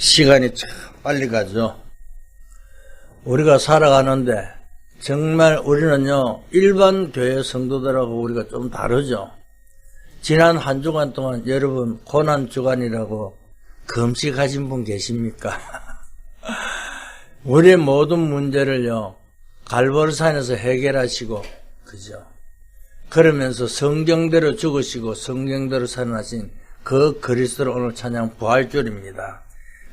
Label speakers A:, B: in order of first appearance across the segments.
A: 시간이 참 빨리 가죠. 우리가 살아가는데 정말 우리는요, 일반 교회 성도들하고 우리가 좀 다르죠. 지난 한 주간 동안 여러분 고난 주간이라고 금식하신 분 계십니까? 우리의 모든 문제를요, 갈보리산에서 해결하시고, 그죠? 그러면서 성경대로 죽으시고 성경대로 살아나신 그 그리스도를 오늘 찬양 부활주일입니다.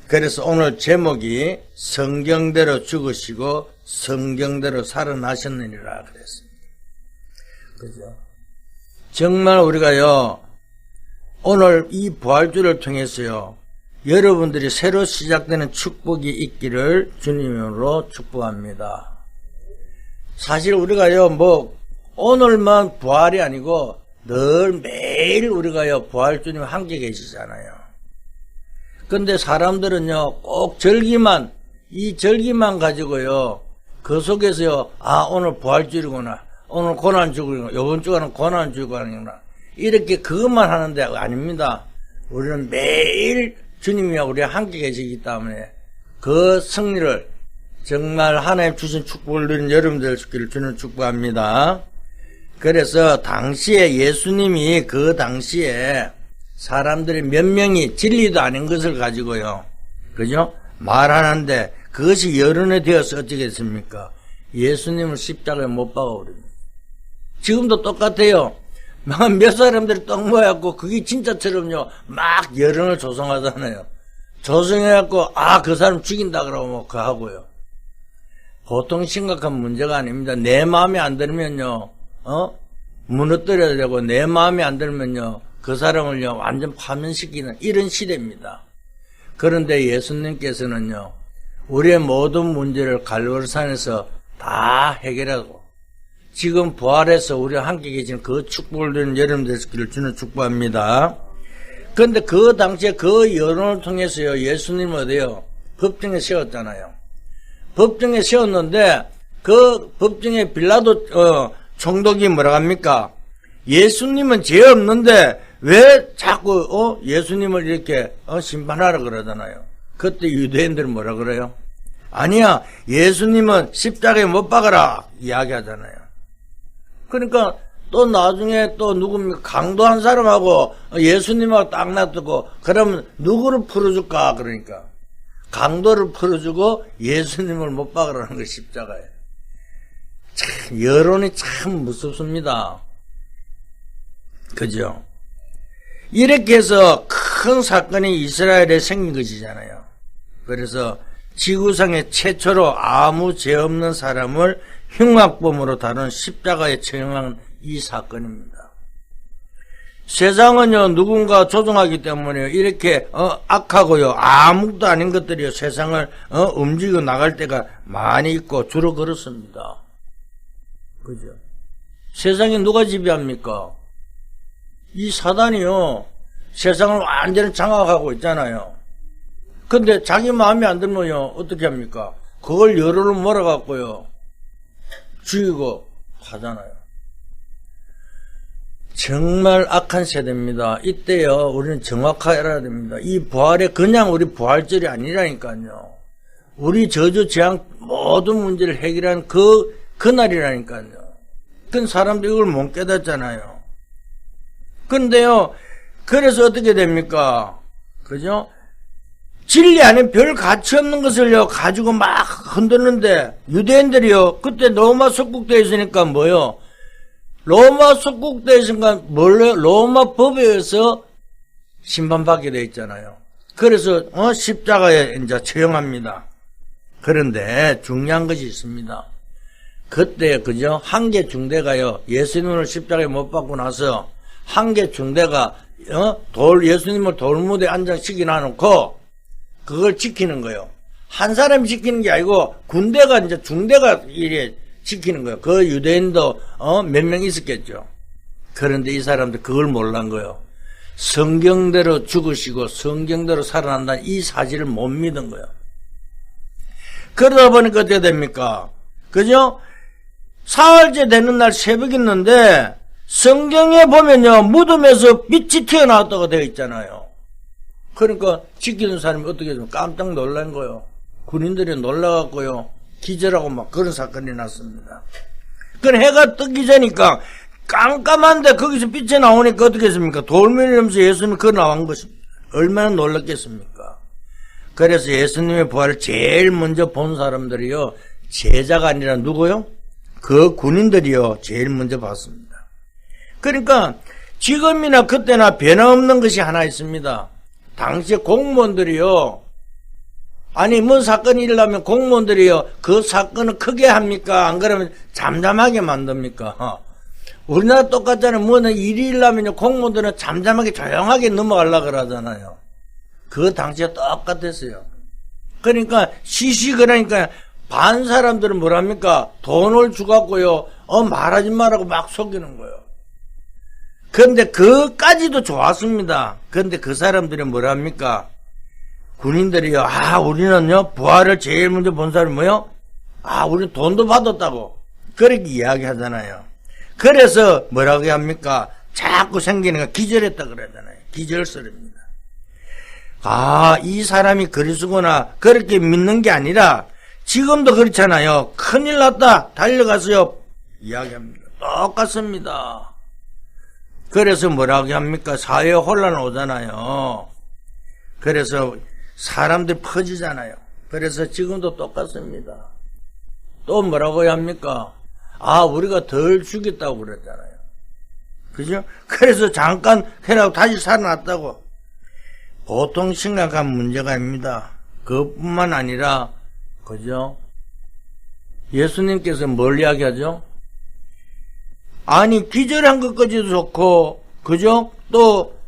A: 그래서 오늘 제목이 성경대로 죽으시고 성경대로 살아나셨느니라 그랬습니다. 그죠? 정말 우리가요, 오늘 이 부활주일을 통해서요, 여러분들이 새로 시작되는 축복이 있기를 주님으로 축복합니다. 사실 우리가요, 오늘만 부활이 아니고 늘 매일 우리가요, 부활주님 함께 계시잖아요. 근데 사람들은요, 꼭 이 절기만 가지고요, 그 속에서요, 오늘 부활주일이구나, 오늘 고난주일이구나, 요번 주간은 고난주일이구나, 이렇게 그것만 하는데 아닙니다. 우리는 매일 주님이 우리와 함께 계시기 때문에 그 승리를 정말 하나님 주신 축복을 누린 여러분들 있기를 주는 축복합니다. 그래서 당시에 예수님이 그 당시에 사람들이 몇 명이 진리도 아닌 것을 가지고요, 그죠? 말하는데 그것이 여론에 되어서 어떻게 됐습니까? 예수님을 십자가에 못 박아버립니다. 지금도 똑같아요. 몇 사람들이 떡 모여갖고 그게 진짜처럼요, 막 여론을 조성하잖아요. 조성해갖고 그 사람 죽인다 그러고 그거 하고요. 보통 심각한 문제가 아닙니다. 내 마음에 안 들면요, 무너뜨려야 되고, 내 마음에 안 들면요, 그 사람을요, 완전 파면시키는 이런 시대입니다. 그런데 예수님께서는요, 우리의 모든 문제를 갈보리산에서 다 해결하고, 지금 부활해서 우리와 함께 계신 그 축복을 누리는 여러분들 되시기를 주는 축복합니다. 그런데 그 당시에 그 여론을 통해서요, 예수님은 어디요? 법정에 세웠잖아요. 법정에 세웠는데, 그 법정에 빌라도, 총독이 뭐라 합니까? 예수님은 죄 없는데 왜 자꾸 예수님을 이렇게 심판하라 그러잖아요. 그때 유대인들은 뭐라 그래요? 아니야, 예수님은 십자가에 못 박아라 이야기하잖아요. 그러니까 또 나중에 또 누굽니까? 강도한 사람하고 예수님하고 딱 놔두고, 그러면 누구를 풀어줄까? 그러니까 강도를 풀어주고 예수님을 못 박으라는 거, 십자가에. 참, 여론이 참 무섭습니다. 그죠? 이렇게 해서 큰 사건이 이스라엘에 생긴 것이잖아요. 그래서 지구상에 최초로 아무 죄 없는 사람을 흉악범으로 다룬 십자가에 처형한 이 사건입니다. 세상은요, 누군가 조종하기 때문에 이렇게 악하고요, 아무것도 아닌 것들이요, 세상을 움직여 나갈 때가 많이 있고 주로 그렇습니다. 그죠? 세상에 누가 지배합니까? 이 사단이요, 세상을 완전히 장악하고 있잖아요. 근데 자기 마음에 안 들면요, 어떻게 합니까? 그걸 여론을 몰아갖고요, 죽이고 하잖아요. 정말 악한 세대입니다. 이때요, 우리는 정확하게 알아야 됩니다. 이 부활에 그냥 우리 부활절이 아니라니까요. 우리 저주 재앙 모든 문제를 해결한 그날이라니까요. 그 사람들이 이걸 못 깨닫잖아요. 근데요, 그래서 어떻게 됩니까? 그죠? 진리 안에 별 가치 없는 것을요, 가지고 막 흔드는데, 유대인들이요, 그때 로마 속국되어 있으니까 뭐요? 로마 속국되어 있으니까 뭘요? 로마 법에 의해서 심판받게 되어 있잖아요. 그래서, 십자가에 이제 처형합니다. 그런데 중요한 것이 있습니다. 그때, 그죠? 한계 중대가요, 예수님을 십자가에 못 박고 나서, 한계 중대가, 예수님을 돌무대에 앉아시켜 놔놓고, 그걸 지키는 거예요. 한 사람이 지키는 게 아니고, 군대가, 이제 중대가 이래 지키는 거예요. 그 유대인도, 몇 명 있었겠죠. 그런데 이 사람들 그걸 몰란 거예요. 성경대로 죽으시고, 성경대로 살아난다는 이 사실을 못 믿은 거예요. 그러다 보니까 어떻게 됩니까? 그죠? 사흘째 되는 날 새벽 있는데 성경에 보면요, 무덤에서 빛이 튀어나왔다고 되어 있잖아요. 그러니까 지키는 사람이 어떻게 되면 깜짝 놀란 거요. 군인들이 놀라갖고요. 기절하고 막 그런 사건이 났습니다. 그 해가 뜨기 전이니까 깜깜한데 거기서 빛이 나오니까 어떻게 했습니까? 돌멩이면서 예수님이 그 나온 것입니다. 얼마나 놀랐겠습니까? 그래서 예수님의 부활을 제일 먼저 본 사람들이요. 제자가 아니라 누구요? 그 군인들이요. 제일 먼저 봤습니다. 그러니까 지금이나 그때나 변함없는 것이 하나 있습니다. 당시 공무원들이요. 아니 뭐 사건이 일어나면 공무원들이요. 그 사건을 크게 합니까? 안 그러면 잠잠하게 만듭니까? 우리나라 똑같잖아요. 뭐는 일이 일어나면 공무원들은 잠잠하게 조용하게 넘어가려고 그러잖아요. 그 당시에 똑같았어요. 그러니까 그러니까 반 사람들은 뭐랍니까? 돈을 주갖고요. 말하지 말라고 막 속이는 거예요. 그런데 그까지도 좋았습니다. 그런데 그 사람들이 뭐랍니까? 군인들이요. 우리는요, 부활을 제일 먼저 본 사람이 뭐요? 우리는 돈도 받았다고. 그렇게 이야기 하잖아요. 그래서 뭐라고 합니까? 자꾸 생기니까 기절했다 그러잖아요. 기절설입니다. 이 사람이 그리스구나. 그렇게 믿는 게 아니라, 지금도 그렇잖아요. 큰일 났다. 달려가서요. 이야기합니다. 똑같습니다. 그래서 뭐라고 합니까? 사회에 혼란 오잖아요. 그래서 사람들이 퍼지잖아요. 그래서 지금도 똑같습니다. 또 뭐라고 합니까? 우리가 덜 죽였다고 그랬잖아요. 그죠? 그래서 잠깐 해라고 다시 살아났다고. 보통 심각한 문제가 아닙니다. 그뿐만 아니라, 그죠? 예수님께서 뭘 이야기하죠? 기절한 것까지도 좋고, 그죠? 또,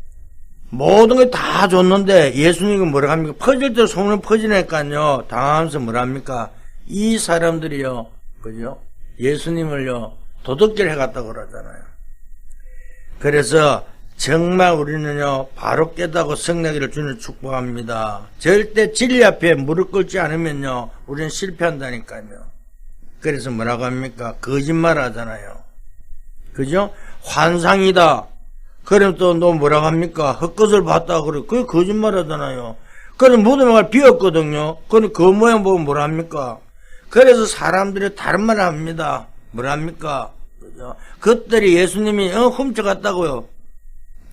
A: 모든 걸 다 줬는데, 예수님이 뭐라 합니까? 퍼질 때 소문이 퍼지니까요, 당하면서 뭐라 합니까? 이 사람들이요, 그죠? 예수님을요, 도둑질 해갔다고 그러잖아요. 그래서, 정말 우리는요, 바로 깨닫고 성례기를 주님 축복합니다. 절대 진리 앞에 무릎 꿇지 않으면요, 우리는 실패한다니까요. 그래서 뭐라고 합니까? 거짓말 하잖아요. 그죠? 환상이다. 그럼 또 너 뭐라고 합니까? 헛것을 봤다. 그래. 그게 거짓말 하잖아요. 그럼 무덤이 비었거든요. 그럼 그 모양 보면 뭐라 합니까? 그래서 사람들이 다른 말을 합니다. 뭐라 합니까? 그죠? 그들이 예수님이 훔쳐갔다고요.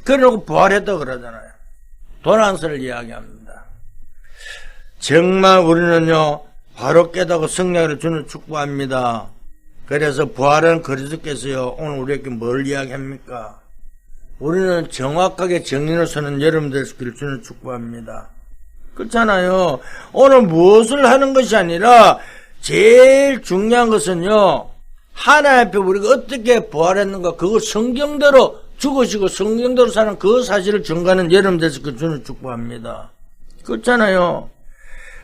A: 그러고 부활했다고 그러잖아요. 도난설을 이야기합니다. 정말 우리는요, 바로 깨닫고 성령을 주는 축복합니다. 그래서 부활은 그리스도께서요, 오늘 우리에게 뭘 이야기합니까? 우리는 정확하게 정리를 서는 여러분들 되시기를 주는 축복합니다. 그렇잖아요. 오늘 무엇을 하는 것이 아니라 제일 중요한 것은요, 하나님 앞에 우리가 어떻게 부활했는가, 그걸 성경대로 죽으시고 성경대로 사는 그 사실을 증거하는 여러분들 되시기를 주는 축복합니다. 그렇잖아요.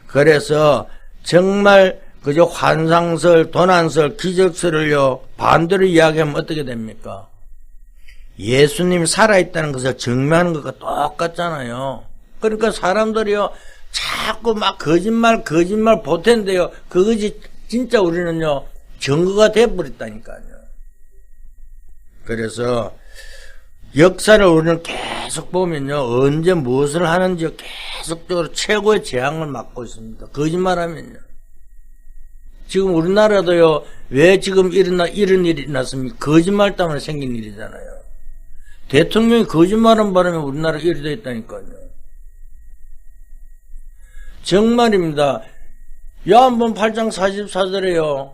A: 그래서 정말 그저 환상설, 도난설, 기적설을요, 반대로 이야기하면 어떻게 됩니까? 예수님이 살아있다는 것을 증명하는 것과 똑같잖아요. 그러니까 사람들이요, 자꾸 막 거짓말 보탠데요, 그것이 진짜 우리는요, 증거가 돼버렸다니까요. 그래서 역사를 우리는 계속 보면요, 언제 무엇을 하는지 계속적으로 최고의 재앙을 맞고 있습니다. 거짓말하면요. 지금 우리나라도요, 왜 지금 이런 일이 났습니까? 거짓말 때문에 생긴 일이잖아요. 대통령이 거짓말한 바람에 우리나라가 이리 돼 있다니까요. 정말입니다. 요한복음 8장 44절에요.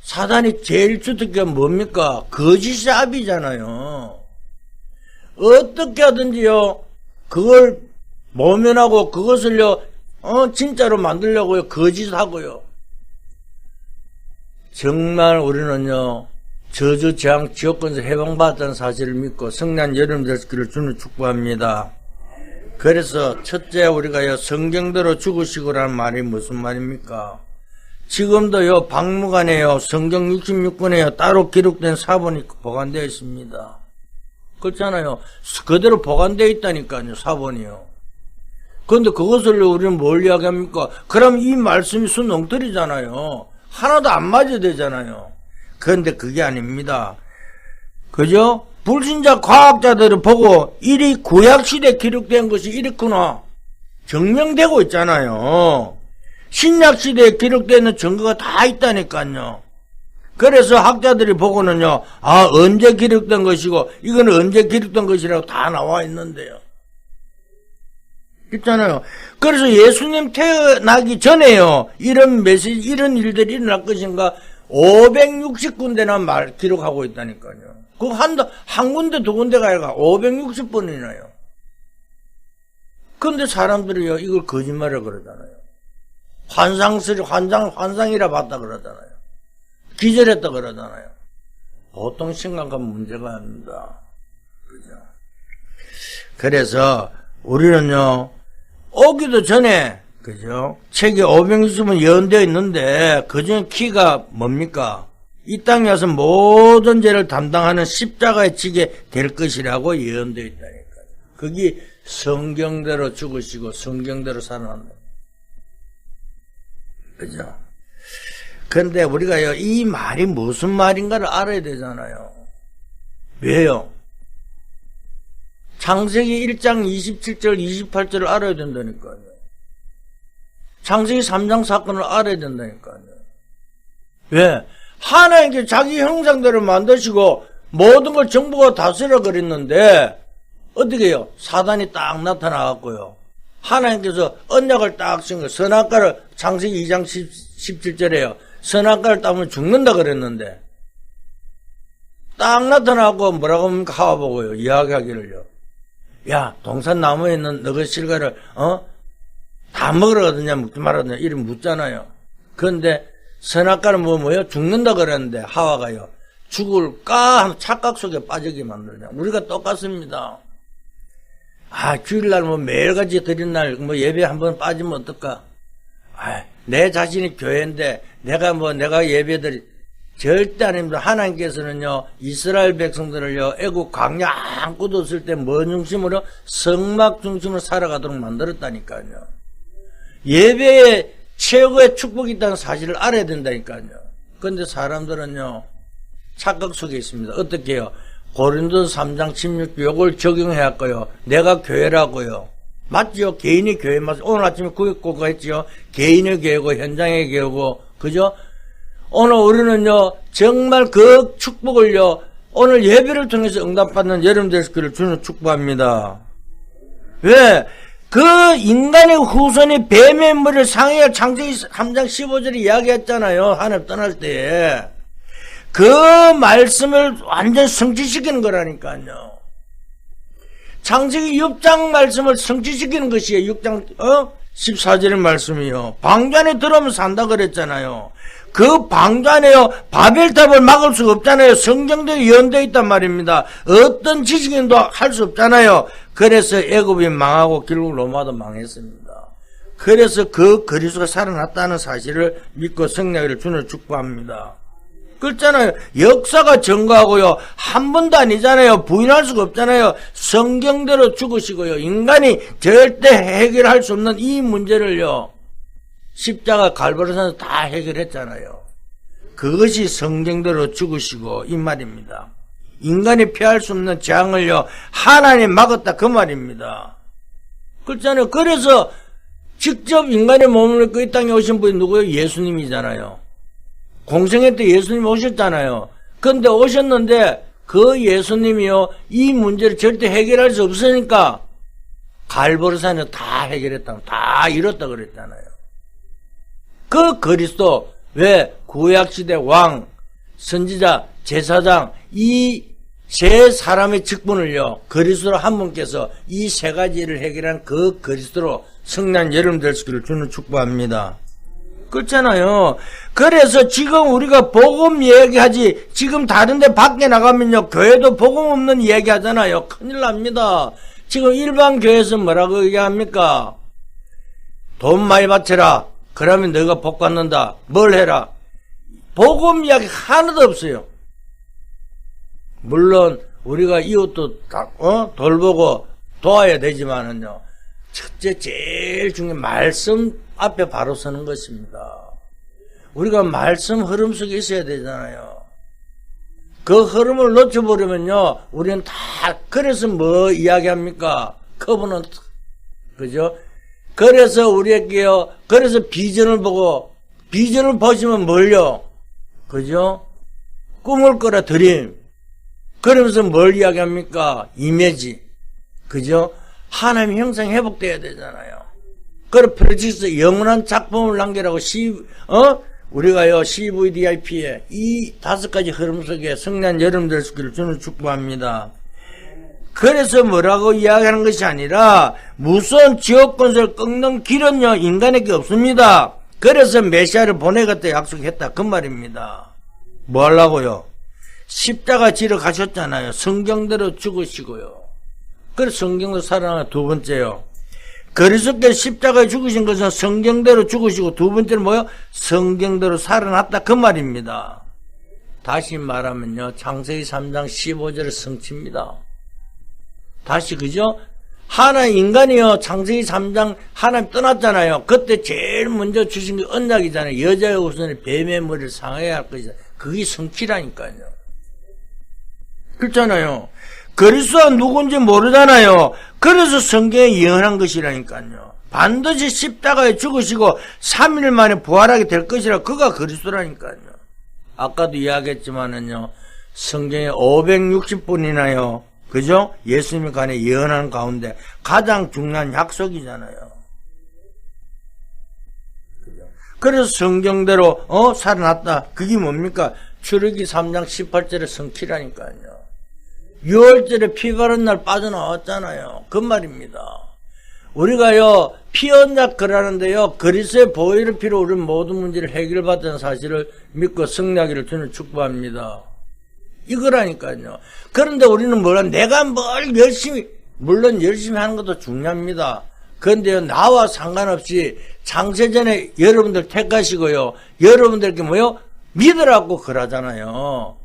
A: 사단이 제일 주특기가 뭡니까? 거짓의 압이잖아요. 어떻게 하든지요, 그걸 모면하고 그것을요, 진짜로 만들려고요, 거짓하고요. 정말 우리는요, 저주, 재앙, 지옥권에서 해방받았다는 사실을 믿고 성난 여러분 되시기를 주는 축복합니다. 그래서 첫째 우리가요, 성경대로 죽으시고라는 말이 무슨 말입니까? 지금도요, 박물관에요, 성경 66권에요, 따로 기록된 사본이 보관되어 있습니다. 그렇잖아요. 그대로 보관되어 있다니까요, 사본이요. 그런데 그것을 우리는 뭘 이야기합니까? 그럼 이 말씀이 순엉터리잖아요. 하나도 안 맞아야 되잖아요. 그런데 그게 아닙니다. 그죠? 불신자 과학자들을 보고 이리 구약시대에 기록된 것이 이렇구나. 증명되고 있잖아요. 신약시대에 기록되어 있는 증거가 다 있다니까요. 그래서 학자들이 보고는요, 언제 기록된 것이고, 이거는 언제 기록된 것이라고 다 나와 있는데요. 있잖아요. 그래서 예수님 태어나기 전에요, 이런 메시지, 이런 일들이 일어날 것인가, 560군데나 기록하고 있다니까요. 그 한 군데, 두 군데가 아니라 560번이나요. 그런데 사람들이요, 이걸 거짓말을 그러잖아요. 환상이라 봤다 그러잖아요. 기절했다 그러잖아요. 보통 심각한 문제가 아닙니다. 그죠? 그래서 우리는요, 오기도 전에, 그죠? 책이 560은 예언되어 있는데, 그 중에 키가 뭡니까? 이 땅에 와서 모든 죄를 담당하는 십자가에 지게 될 것이라고 예언되어 있다니까요. 그게 성경대로 죽으시고 성경대로 살아난다. 그죠? 근데 우리가요, 이 말이 무슨 말인가를 알아야 되잖아요. 왜요? 창세기 1장 27절, 28절을 알아야 된다니까요. 창세기 3장 사건을 알아야 된다니까요. 왜? 하나님께 자기 형상대로 만드시고 모든 걸 정부가 다스려 그랬는데 어떻게 해요? 사단이 딱 나타나갖고요. 하나님께서 언약을 딱 쓴 거예요. 선악과를 창세기 2장 17절에요. 선악과를 따면 죽는다 그랬는데 딱 나타나고 뭐라고 합니까? 하와 보고요. 이야기하기를요. 야, 동산 나무에 있는 너그 실과를 다 먹으러 가느냐 먹지 말았느냐 이름 묻잖아요. 그런데 선악과는 뭐예요? 죽는다 그랬는데 하와가요. 죽을까 하는 착각 속에 빠지게 만들냐. 우리가 똑같습니다. 주일날 매일같이 드린 날 예배 한번 빠지면 어떨까? 내 자신이 교회인데 내가 예배드리 절대 아닙니다. 하나님께서는요, 이스라엘 백성들을요, 애국 광야 아무것도 없을 때 뭐 중심으로? 성막 중심으로 살아가도록 만들었다니까요. 예배에 최고의 축복이 있다는 사실을 알아야 된다니까요. 그런데 사람들은요, 착각 속에 있습니다. 어떻게 해요? 고린도서 3장 16절 요걸 적용해야 할 거요. 내가 교회라고요. 맞죠? 개인의 교회 맞죠? 오늘 아침에 그거 했지요. 개인의 교회고 현장의 교회고, 그죠? 오늘 우리는요, 정말 그 축복을요, 오늘 예배를 통해서 응답받는 여러분 되시기를 주는 축복합니다. 왜? 그 인간의 후손이 뱀의 머리를 상해야 창세기 3장 15절에 이야기했잖아요. 하늘 떠날 때에. 그 말씀을 완전 성취시키는 거라니까요. 창세기 6장 말씀을 성취시키는 것이에요. 6장 14절의 말씀이요. 방주 안에 들어오면 산다 그랬잖아요. 그 방주 안에요, 바벨탑을 막을 수가 없잖아요. 성경대로 예언되어 있단 말입니다. 어떤 지식인도 할 수 없잖아요. 그래서 애굽이 망하고 결국 로마도 망했습니다. 그래서 그 그리스도가 살아났다는 사실을 믿고 승리하기를 주는 축복합니다. 그렇잖아요. 역사가 증거하고요. 한 번도 아니잖아요. 부인할 수가 없잖아요. 성경대로 죽으시고요. 인간이 절대 해결할 수 없는 이 문제를요. 십자가 갈보리산에서 다 해결했잖아요. 그것이 성경대로 죽으시고 이 말입니다. 인간이 피할 수 없는 재앙을요. 하나님 막았다 그 말입니다. 그렇잖아요. 그래서 직접 인간의 몸을 입고 이 땅에 오신 분이 누구예요? 예수님이잖아요. 공생애 때 예수님 오셨잖아요. 그런데 오셨는데 그 예수님이요, 이 문제를 절대 해결할 수 없으니까 갈보리산에서 다 해결했다, 다 이뤘다 그랬잖아요. 그 그리스도, 왜? 구약시대 왕, 선지자, 제사장, 이 세 사람의 직분을요, 그리스도로 한 분께서 이 세 가지를 해결한 그 그리스도로 승리한 여러분 될 수 있기를 주는 축복합니다. 그렇잖아요. 그래서 지금 우리가 복음 얘기하지, 지금 다른데 밖에 나가면요, 교회도 복음 없는 얘기 하잖아요. 큰일 납니다. 지금 일반 교회에서 뭐라고 얘기합니까? 돈 많이 바쳐라. 그러면 너가 복 받는다. 뭘 해라? 복음 이야기 하나도 없어요. 물론 우리가 이웃도 돌보고 도와야 되지만은요, 첫째 제일 중요한 말씀 앞에 바로 서는 것입니다. 우리가 말씀 흐름 속에 있어야 되잖아요. 그 흐름을 놓쳐버리면요, 우리는 다, 그래서 뭐 이야기합니까? 그분은, 그죠? 그래서 우리에게요, 그래서 비전을 보고, 비전을 보시면 뭘요? 그죠? 꿈을 꾸라 드림. 그러면서 뭘 이야기합니까? 이미지. 그죠? 하나님의 형상이 회복돼야 되잖아요. 그래, 프로젝트 영원한 작품을 남기라고 우리가요, CVDIP에 이 5가지 흐름 속에 성난 여러분들 수기를 저는 축복합니다. 그래서 뭐라고 이야기하는 것이 아니라, 무슨 지역 건설 꺾는 길은요, 인간에게 없습니다. 그래서 메시아를 보내겠다 약속했다. 그 말입니다. 뭐 하려고요? 십자가 지러 가셨잖아요. 성경대로 죽으시고요. 그래서 성경도 살아나는 두 번째요. 그리스도께서 십자가에 죽으신 것은 성경대로 죽으시고, 두 번째는 뭐요? 성경대로 살아났다. 그 말입니다. 다시 말하면요, 창세기 3장 15절의 성취입니다. 다시, 그죠? 인간이요, 창세기 3장 하나님 떠났잖아요. 그때 제일 먼저 주신 게 언약이잖아요. 여자의 우선에 뱀의 머리를 상해야 할 것이다. 그게 성취라니까요. 그렇잖아요. 그리스도가 누군지 모르잖아요. 그래서 성경에 예언한 것이라니까요. 반드시 십자가에 죽으시고 3일 만에 부활하게 될 것이라. 그가 그리스도라니까요. 아까도 이야기했지만은요, 성경에 560분이나요, 그죠? 예수님에 관해 예언하는 가운데 가장 중요한 약속이잖아요. 그죠? 그래서 성경대로 살아났다. 그게 뭡니까? 출애굽기 3장 18절의 성취라니까요. 6월절에 피 바른 날 빠져나왔잖아요. 그 말입니다. 우리가요, 피 언약 그라는데요, 그리스도의 보혈의 피로 우리 모든 문제를 해결받는 사실을 믿고 승리하기를 저는 축복합니다. 이거라니까요. 그런데 우리는 내가 뭘 열심히, 물론 열심히 하는 것도 중요합니다. 그런데요, 나와 상관없이 창세전에 여러분들 택하시고요, 여러분들께 믿으라고 그러잖아요.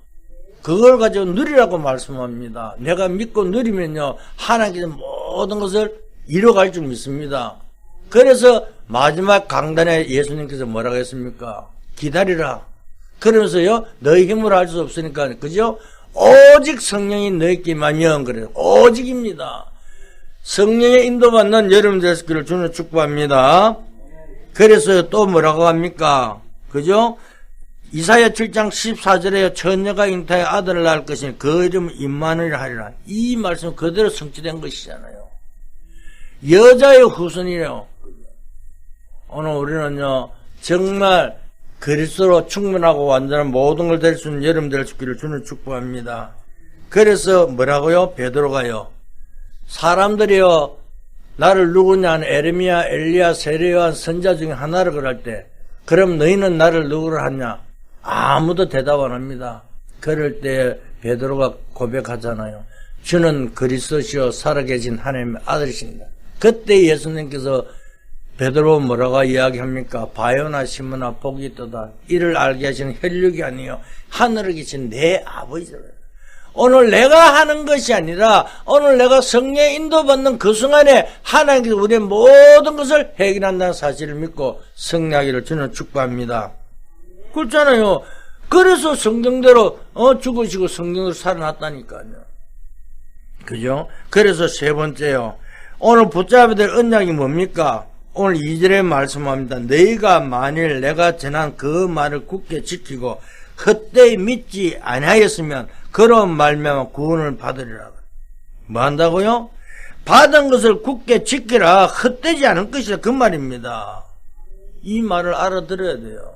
A: 그걸 가지고 누리라고 말씀합니다. 내가 믿고 누리면요, 하나님께서 모든 것을 이뤄갈 줄 믿습니다. 그래서 마지막 강단에 예수님께서 뭐라고 했습니까? 기다리라. 그러면서요, 너희 힘으로 할 수 없으니까, 그죠? 오직 성령이 너희께 임하면, 그래요. 오직입니다. 성령의 인도받는 여러분들 되시기를 주는 축복합니다. 그래서 또 뭐라고 합니까? 그죠? 이사야 7장 14절에 처녀가 잉타에 아들을 낳을 것이니 그 이름은 임마누엘 하리라. 이 말씀 그대로 성취된 것이잖아요. 여자의 후손이래요. 오늘 우리는요, 정말 그리스도로 충분하고 완전한 모든 걸 될 수 있는 여러분들 되시기를 주는 축복합니다. 그래서 뭐라고요? 베드로가요, 사람들이요, 나를 누구냐? 에레미야, 엘리야, 세례요한 선자 중에 하나를 그럴 때, 그럼 너희는 나를 누구를 하냐? 아무도 대답 안 합니다. 그럴 때 베드로가 고백하잖아요. 주는 그리스도시요 살아계신 하나님의 아들이십니다. 그때 예수님께서 베드로 뭐라고 이야기합니까? 바요나 시므나 복이 있도다. 이를 알게 하시는 혈육이 아니요 하늘에 계신 내 아버지를. 오늘 내가 하는 것이 아니라 오늘 내가 성령의 인도받는 그 순간에 하나님께서 우리의 모든 것을 해결한다는 사실을 믿고 승리하기를 저는 축복합니다. 그렇잖아요. 그래서 성경대로 죽으시고 성경으로 살아났다니까요. 그죠? 그래서 세 번째요, 오늘 붙잡아야 될 언약이 뭡니까? 오늘 2절에 말씀합니다. 너희가 만일 내가 전한 그 말을 굳게 지키고 헛되이 믿지 아니하였으면 그런 말미암아 구원을 받으리라. 뭐 한다고요? 받은 것을 굳게 지키라. 헛되지 않을 것이다. 그 말입니다. 이 말을 알아들어야 돼요.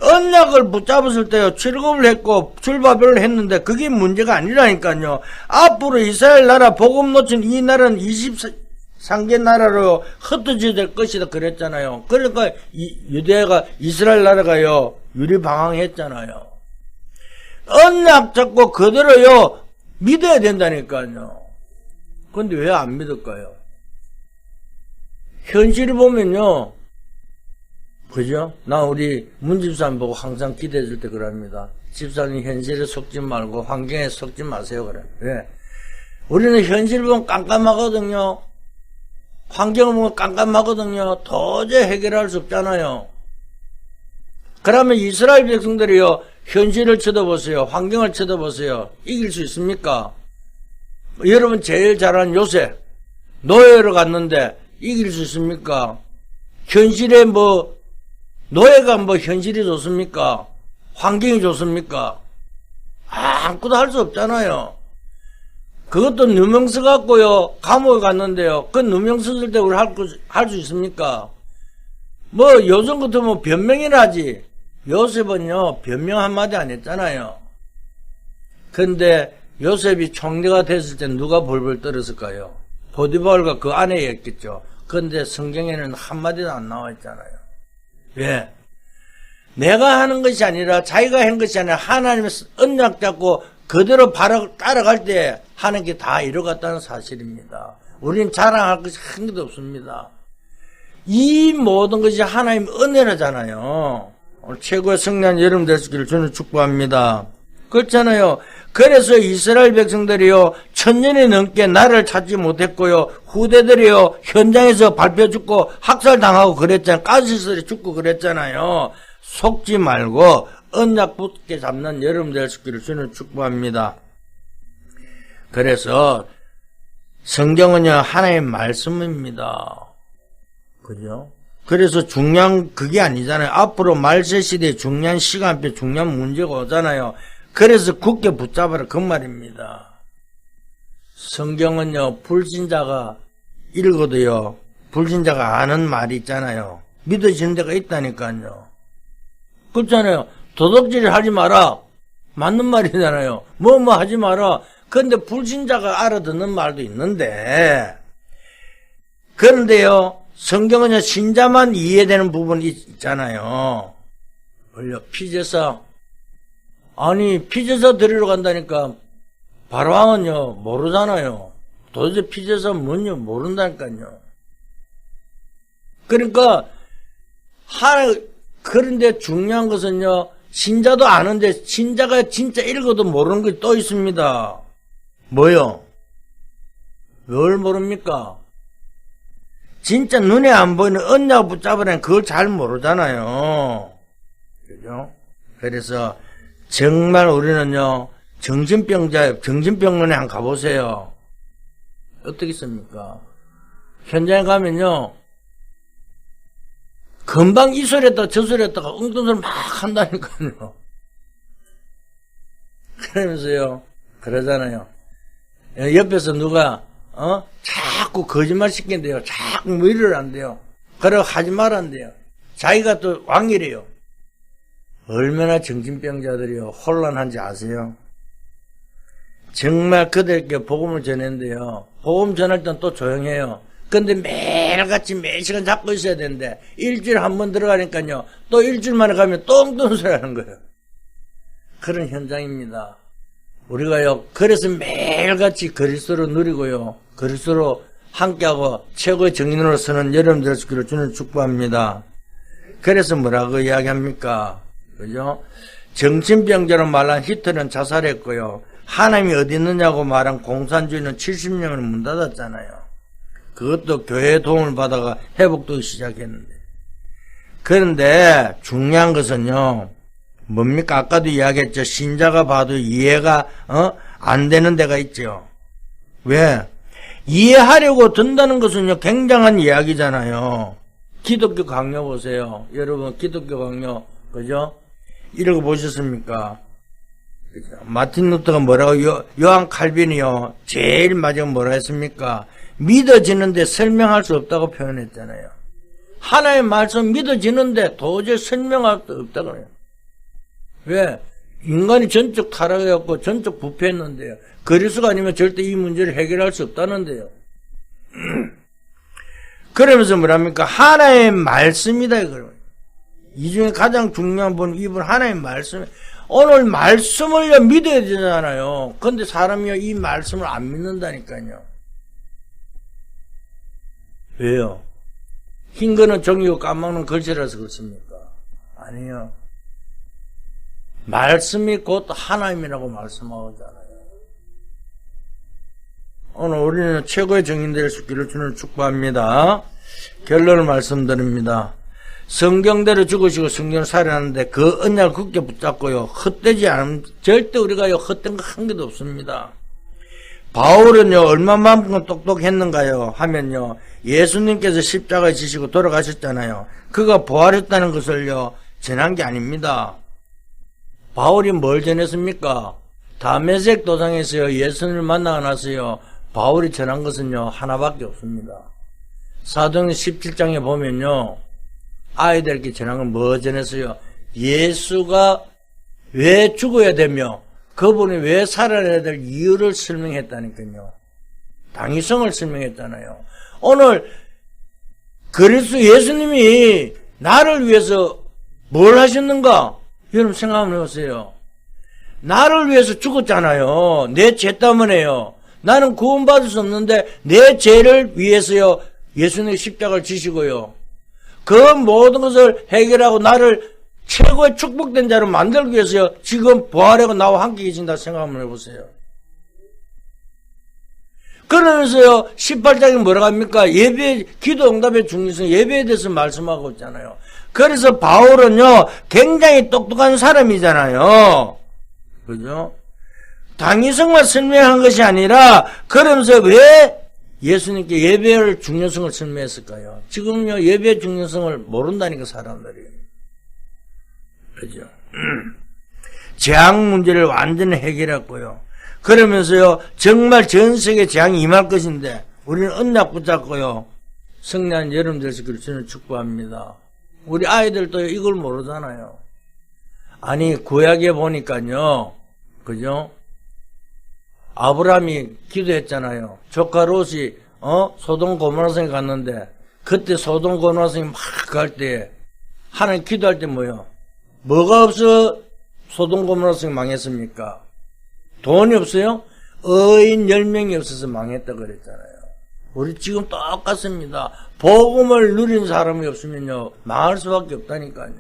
A: 언약을 붙잡았을 때요, 출굽을 했고 출발을 했는데 그게 문제가 아니라니까요. 앞으로 이스라엘 나라 복음 놓친 이 나라는 23개 나라로 흩어져야 될 것이다 그랬잖아요. 그러니까 유대가 이스라엘 나라가요, 유리방황했잖아요. 언약 잡고 그대로요 믿어야 된다니까요. 근데 왜 안 믿을까요? 현실을 보면요, 그죠? 나 우리 문 집사님 보고 항상 기대해 줄 때 그럽니다. 집사님 현실에 속지 말고 환경에 속지 마세요. 그래. 왜? 우리는 현실을 보면 깜깜하거든요. 환경을 보면 깜깜하거든요. 도저히 해결할 수 없잖아요. 그러면 이스라엘 백성들이요, 현실을 쳐다보세요. 환경을 쳐다보세요. 이길 수 있습니까? 여러분 제일 잘 아는 요셉, 노예로 갔는데 이길 수 있습니까? 현실에 뭐 노예가 뭐 현실이 좋습니까? 환경이 좋습니까? 아무것도 할 수 없잖아요. 그것도 누명서 갖고요 감옥에 갔는데요. 그 누명서 쓸 때 우리 할 수 있습니까? 뭐 요즘 같으면 변명이나 하지. 요셉은요 변명 한마디 안 했잖아요. 근데 요셉이 총리가 됐을 때 누가 벌벌 떨었을까요? 보디발과 그 아내였겠죠. 그런데 성경에는 한마디도 안 나와 있잖아요. 왜? 내가 하는 것이 아니라 자기가 한 것이 아니라 하나님의 언약 잡고 그대로 바로 따라갈 때 하는 게 다 이뤄갔다는 사실입니다. 우리는 자랑할 것이 한 개도 없습니다. 이 모든 것이 하나님의 은혜라잖아요. 오늘 최고의 승리한 여러분 되시기를 주는 축복합니다. 그렇잖아요. 그래서 이스라엘 백성들이요 1000년이 넘게 나를 찾지 못했고요 후대들이요 현장에서 밟혀 죽고 학살당하고 그랬잖아요. 가시설에 죽고 그랬잖아요. 속지 말고 언약 붙게 잡는 여러분 되시기를 주는 축복합니다. 그래서 성경은요 하나님의 말씀입니다. 그죠? 그래서 중요한 그게 아니잖아요. 앞으로 말세 시대에 중요한 시간표 중요한 문제가 오잖아요. 그래서 굳게 붙잡아라 그 말입니다. 성경은요 불신자가 읽어도요 불신자가 아는 말이 있잖아요. 믿어지는 데가 있다니까요. 그렇잖아요. 도둑질 하지 마라 맞는 말이잖아요. 뭐 하지 마라. 그런데 불신자가 알아듣는 말도 있는데 그런데요 성경은요 신자만 이해되는 부분이 있잖아요. 원래 피제사 아니 피제사 데리러 간다니까 바로왕은요 모르잖아요. 도대체 피제사 뭔지 모른다니까요. 그러니까 그런데 중요한 것은요 신자도 아는데 신자가 진짜 읽어도 모르는 것이 또 있습니다. 뭐요? 뭘 모릅니까? 진짜 눈에 안 보이는 언약 붙잡으라는 그걸 잘 모르잖아요. 그죠? 그래서 정말 우리는요 정신병원에 한번 가보세요. 어떻겠습니까? 현장에 가면요 금방 이 소리 했다가 저 소리 했다가 엉뚱소리 막 한다니까요. 그러면서요 그러잖아요. 옆에서 누가 자꾸 거짓말 시킨대요. 자꾸 뭐 이러려 한대요. 그러고 하지 말란대요. 자기가 또 왕이래요. 얼마나 정신병자들이요 혼란한지 아세요? 정말 그들께 복음을 전했는데요. 복음 전할 땐 또 조용해요. 근데 매일같이 매시간 잡고 있어야 되는데 일주일에 한 번 들어가니까요 또 일주일 만에 가면 또 엉뚱한 소리 하는 거예요. 그런 현장입니다. 우리가요 그래서 매일같이 그리스도로 누리고요 그리스도로 함께하고 최고의 정인으로 서는 여러분들 되시기를 주는 축복합니다. 그래서 뭐라고 이야기합니까? 그죠? 정신병자로 말한 히틀러는 자살했고요 하나님이 어디 있느냐고 말한 공산주의는 70년을 문 닫았잖아요. 그것도 교회의 도움을 받아가 회복도 시작했는데. 그런데 중요한 것은요 뭡니까? 아까도 이야기했죠. 신자가 봐도 이해가 안 되는 데가 있죠. 왜? 이해하려고 든다는 것은요 굉장한 이야기잖아요. 기독교 강요 보세요. 여러분 기독교 강요 그죠? 읽어보셨습니까? 마틴 루터가 뭐라고 요한 칼빈이요 제일 마지막 뭐라 했습니까? 믿어지는데 설명할 수 없다고 표현했잖아요. 하나의 말씀 믿어지는데 도저히 설명할 수 없다고 해요. 왜? 인간이 전적 타락해갖고 전적 부패했는데요. 그리스도가 아니면 절대 이 문제를 해결할 수 없다는데요. 그러면서 뭐랍니까? 하나의 말씀이다 이거예요. 이 중에 가장 중요한 분 이분 하나의 말씀. 오늘 말씀을 믿어야 되잖아요. 그런데 사람이요 이 말씀을 안 믿는다니까요. 왜요? 흰 거는 종이고 까먹는 글씨라서 그렇습니까? 아니요. 말씀이 곧 하나님이라고 말씀하잖아요. 오늘 우리는 최고의 정인될 수 있기를 주는 축복합니다. 결론을 말씀드립니다. 성경대로 죽으시고 성경을 살아났는데 그 언약을 굳게 붙잡고요 헛되지 않으면 절대 우리가요 헛된 거 한 개도 없습니다. 바울은요, 얼마만큼 똑똑했는가요? 하면요, 예수님께서 십자가에 지시고 돌아가셨잖아요. 그가 부활했다는 것을요, 전한 게 아닙니다. 바울이 뭘 전했습니까? 다메섹 도상에서요, 예수님을 만나고 나서요, 바울이 전한 것은요, 하나밖에 없습니다. 사도행전 17장에 보면요, 아이들에게 전한 건 뭐 전했어요? 예수가 왜 죽어야 되며, 그분이 왜 살아야 될 이유를 설명했다니까요. 당위성을 설명했잖아요. 오늘 그리스도 예수님이 나를 위해서 뭘 하셨는가? 여러분 생각 한번 해보세요. 나를 위해서 죽었잖아요. 내 죄 때문에요. 나는 구원받을 수 없는데 내 죄를 위해서요. 예수님이 십자가를 지시고요. 그 모든 것을 해결하고 나를 최고의 축복된 자로 만들기 위해서요. 지금 부활하고 나와 함께 계신다 생각 한번 해보세요. 그러면서요. 18장에 뭐라고 합니까? 예배, 기도 응답의 중요성, 예배에 대해서 말씀하고 있잖아요. 그래서 바울은요. 굉장히 똑똑한 사람이잖아요. 그죠? 당위성만 설명한 것이 아니라 그러면서 왜 예수님께 예배의 중요성을 설명했을까요? 지금요. 예배의 중요성을 모른다니까 사람들이. 그죠? 재앙 문제를 완전히 해결했고요. 그러면서요, 정말 전 세계 재앙이 임할 것인데, 우리는 언약 붙잡고요, 성령 여러분 되시기를 저는 축복합니다. 우리 아이들도 이걸 모르잖아요. 아니, 구약에 보니까요, 그죠? 아브라함이 기도했잖아요. 조카 롯이, 소돔 고모라성에 갔는데, 그때 소돔 고모라성이 막 갈 때, 하나님 기도할 때 뭐요? 뭐가 없어 소돔 고모라성이 망했습니까? 돈이 없어요? 의인 10명이 없어서 망했다 그랬잖아요. 우리 지금 똑같습니다. 복음을 누린 사람이 없으면요, 망할 수밖에 없다니까요.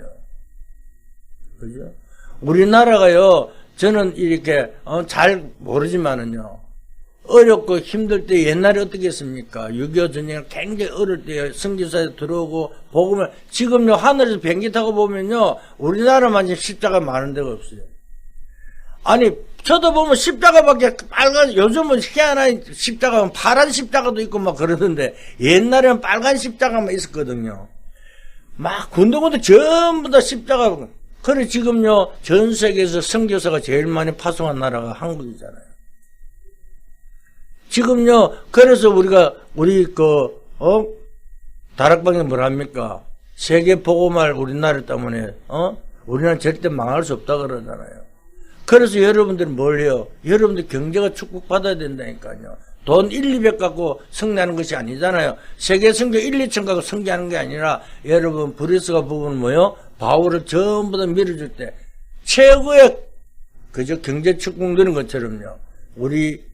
A: 그죠? 우리나라가요, 저는 이렇게, 잘 모르지만은요, 어렵고 힘들 때 옛날에 어떻게 했습니까? 6.25 전쟁을 굉장히 어릴 때 선교사에 들어오고 복음을 지금요 하늘에서 비행기 타고 보면요 우리나라만 지금 십자가 많은 데가 없어요. 아니 쳐다보면 십자가밖에 빨간 요즘은 희한한 십자가는 파란 십자가도 있고 막 그러던데 옛날에는 빨간 십자가만 있었거든요. 막 군데군데 전부 다 십자가. 그래 지금요 전 세계에서 선교사가 제일 많이 파송한 나라가 한국이잖아요. 지금요, 그래서 우리 다락방에 뭘 합니까? 세계 복음할 우리나라 때문에, 우리나라는 절대 망할 수 없다 그러잖아요. 그래서 여러분들은 뭘 해요? 여러분들 경제가 축복받아야 된다니까요. 돈 1, 200 갖고 승리하는 것이 아니잖아요. 세계 선교 1, 2천 갖고 승리하는 게 아니라, 여러분, 브리스가 부분 뭐요? 바울을 전부 다 밀어줄 때, 최고의, 그저 경제 축복 누리는 것처럼요. 우리,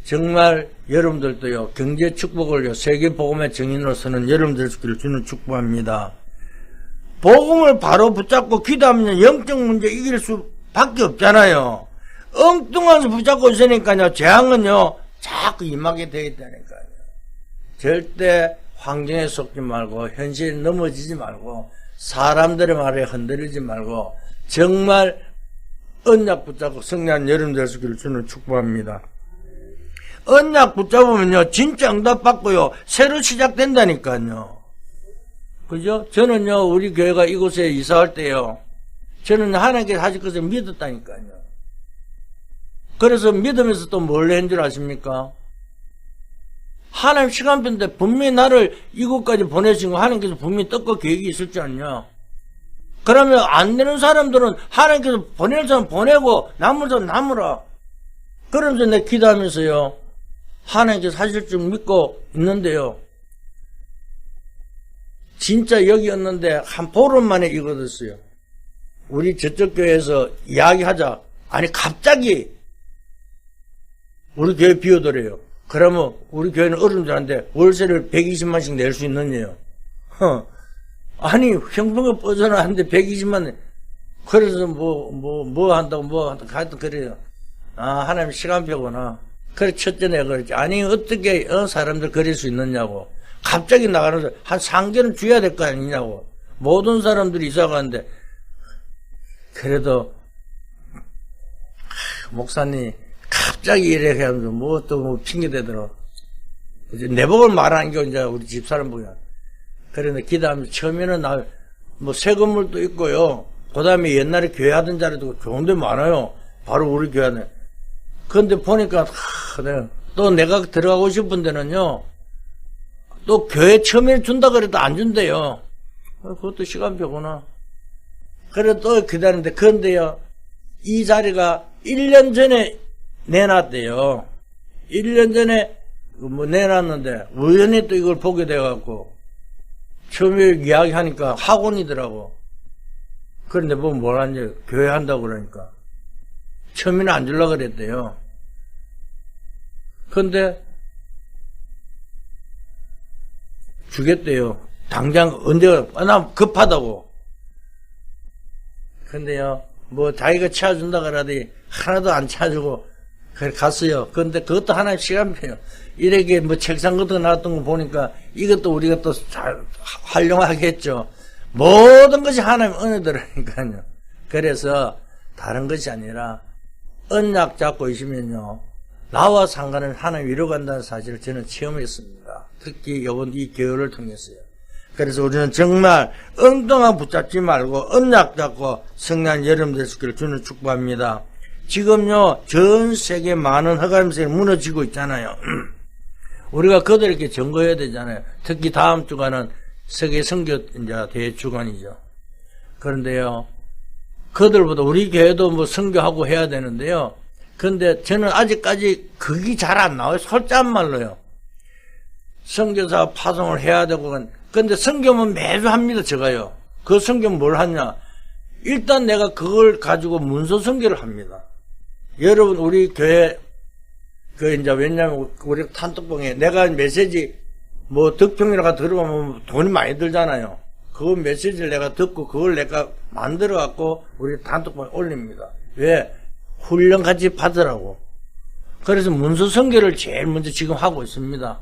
A: 정말 여러분들도요 경제 축복을요 세계 복음의 증인으로서는 여러분들을 주는 축복합니다. 복음을 바로 붙잡고 기도하면 영적 문제 이길 수밖에 없잖아요. 엉뚱한 수 붙잡고 있으니까요 재앙은요 자꾸 임하게 되어 있다니까요. 절대 환경에 속지 말고 현실에 넘어지지 말고 사람들의 말에 흔들리지 말고 정말 언약 붙잡고 성령 여러분들을 주는 축복합니다. 언약 붙잡으면요, 진짜 응답 받고요, 새로 시작된다니까요. 그죠? 저는요, 우리 교회가 이곳에 이사할 때요, 저는 하나님께서 하실 것을 믿었다니까요. 그래서 믿으면서 또 뭘 한 줄 아십니까? 하나님 시간표인데 분명히 나를 이곳까지 보내신 거 하나님께서 분명히 뜻과 계획이 있을 줄 아냐? 그러면 안 되는 사람들은 하나님께서 보낼 사람 보내고 남을 사람 남으라. 그러면서 내가 기도하면서요, 하나님께서 하실 줄 믿고 있는데요. 진짜 여기였는데 한 보름 만에 이거였어요. 우리 저쪽 교회에서 이야기하자. 아니 갑자기 우리 교회 비워더래요. 그러면 우리 교회는 어른들한테 월세를 120만씩 낼 수 있느냐요. 아니 형평에 뻗어나는데 120만. 그래서 뭐 한다고 하여튼 그래요. 아 하나님 시간표구나. 그래 첫째 내가 그랬지. 아니 어떻게 사람들 그릴 수 있느냐고. 갑자기 나가면서 한 3개는 줘야 될 거 아니냐고. 모든 사람들이 이사 가는데 그래도 목사님 갑자기 이래 하면서 뭐 또 뭐 핑계대더라. 이제 내 복을 말하는 게 이제 우리 집사람 보냐. 그런데 기도하면서 처음에는 뭐 새 건물도 있고요. 그 다음에 옛날에 교회 하던 자리도 좋은 데 많아요. 바로 우리 교회 안에. 그런데 보니까, 또 내가 들어가고 싶은 데는요, 또 교회 처음에 준다 그래도 안 준대요. 그것도 시간표구나. 그래 또 기다리는데, 그런데요, 이 자리가 1년 전에 내놨대요. 1년 전에 뭐 내놨는데, 우연히 또 이걸 보게 돼갖고, 처음에 이야기하니까 학원이더라고. 그런데 뭐 뭐라는지 교회 한다고 그러니까. 처음에는 안 주려고 그랬대요. 그런데 주겠대요. 당장 언제 나 급하다고. 근데요 뭐 자기가 채워준다 그러더니 하나도 안 채워주고 그래 갔어요. 그런데 그것도 하나의 시간표예요. 이렇게 뭐 책상 같은 거 나왔던 거 보니까 이것도 우리가 또 잘 활용하겠죠. 모든 것이 하나님 은혜더라니까요. 그래서 다른 것이 아니라 언약 잡고 있으면요 나와 상관은 하나님 위로 간다는 사실을 저는 체험했습니다. 특히 이번 이 교회를 통해서요. 그래서 우리는 정말 엉뚱한 붙잡지 말고 언약 잡고 성난 여름 될 수 있기를 주는 축복합니다. 지금요 전 세계 많은 허감세가 무너지고 있잖아요. 우리가 그들에게 증거해야 되잖아요. 특히 다음 주간은 세계 선교 대주간이죠. 그런데요 그들보다 우리 교회도 뭐 선교하고 해야 되는데요. 그런데 저는 아직까지 그게 잘 안 나와요. 솔직한 말로요. 선교사 파송을 해야 되고, 근데 선교는 매주 합니다, 제가요. 그 선교는 뭘 하냐? 일단 내가 그걸 가지고 문서 선교를 합니다. 여러분, 우리 교회, 왜냐면, 우리 탄톡방에 내가 메시지, 뭐, 덕평이라고 들어가면 돈이 많이 들잖아요. 그 메시지를 내가 듣고, 그걸 내가 만들어갖고, 우리 단톡방에 올립니다. 왜? 훈련같이 받으라고. 그래서 문서 선교를 제일 먼저 지금 하고 있습니다.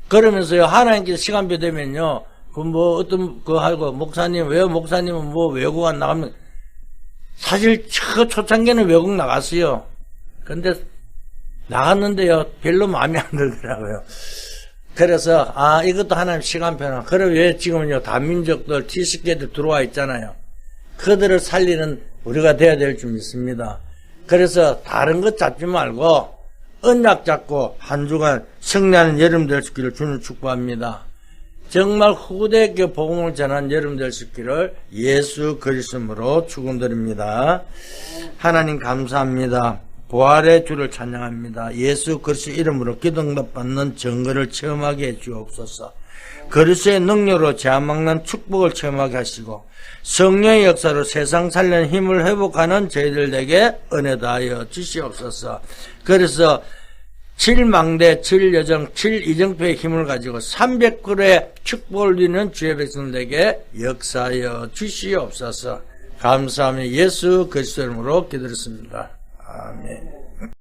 A: 그러면서요, 하나님께서 시간표 되면요, 어떤, 하고, 목사님, 왜 목사님은 뭐 외국 안 나가면, 사실, 초창기에는 외국 나갔어요. 근데, 나갔는데요, 별로 마음에 안 들더라고요. 그래서, 이것도 하나님 시간표나. 그래, 왜 지금은요, 다민족들, 티스케들 들어와 있잖아요. 그들을 살리는 우리가 돼야 될 줄 믿습니다. 그래서, 다른 것 잡지 말고, 언약 잡고 한 주간 승리하는 여름 될 수 있기를 주는 축복합니다. 정말 후대에게 복음을 전한 여름 될 수 있기를 예수 그리스도로 축원드립니다. 하나님 감사합니다. 부활의 주를 찬양합니다. 예수 그리스도 이름으로 기도응답 받는 증거를 체험하게 해 주옵소서. 그리스도의 능력으로 제한막는 축복을 체험하게 하시고 성령의 역사로 세상 살리는 힘을 회복하는 저희들에게 은혜 다하여 주시옵소서. 그래서 7망대, 7여정, 7이정표의 힘을 가지고 300그루의 축복을 누리는 주의 백성들에게 역사하여 주시옵소서. 감사하며 예수 그리스도 이름으로 기도했습니다. 아멘.